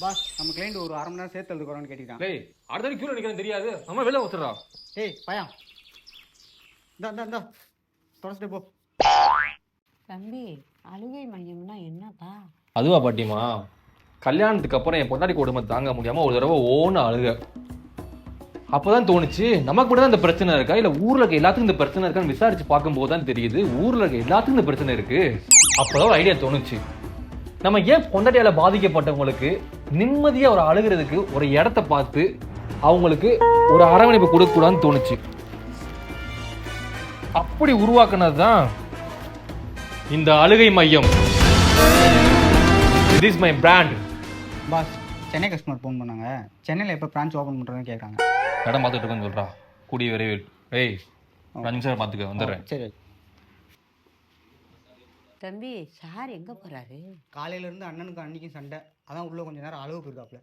Pass நம்ம client ஒரு அரை மணி நேரம் சேர்த்து எழுதுக்குறோன்னு கேட்டுக்கிட்டான். டேய் அடுத்த கியூல நிக்கிறேன் தெரியாது. நம்ம வெளில ஊத்துறா. ஏய் பயா இந்த தொடச்சிட்டு போ. தம்பி, அழுகை மையம்னா என்னப்பா? அதுவா பாட்டிமா, கல்யாணத்துக்கு அப்புறம் என் பொண்டாட்டி கொடுமை தாங்க முடியாம ஒரு தடவை ஓன அழுக. அப்பதான் தோணுச்சு, நமக்கு மட்டும் தான் இந்த பிரச்சனை இருக்கா இல்ல ஊர்ல இருக்க எல்லாத்துக்கும் இந்த பிரச்சனை இருக்கான்னு விசாரிச்சு பார்க்கும்போது தான் தெரியுது ஊர்ல இருக்க எல்லாத்துக்கும் இந்த பிரச்சனை இருக்கு. அப்பதான் ஒரு ஐடியா தோணுச்சு, நம்ம ஏன் பொண்டாட்டியால பாதிக்கப்பட்டவங்களுக்கு நிம்மதியா ஒரு அழுகிறதுக்கு ஒரு இடத்த பார்த்து அவங்களுக்கு ஒரு அரவணைப்பு கொடுக்க கூடாதுன்னு தோணுச்சு. அப்படி உருவாக்குனது தான் இந்த அழுகை மையம். This is my brand. Boss Chennai customer phone பண்ணாங்க, சென்னையில் எப்போ பிரான்ச் ஓப்பன் பண்ணுறதுன்னு கேட்குறாங்க. இடம் பார்த்துட்டு இருக்கேன்னு சொல்றா. கூடிய விரைவில். ஏய் 5 நிமிஷம் பார்த்துக்க வந்துடுறேன். சரி. தம்பி, சார் எங்க போறாரு? காலையிலேருந்து அண்ணனுக்கு அன்னைக்கும் சண்டை, அதான் உள்ளே கொஞ்சம் நேரம் அளவு போயிருக்காப்புல.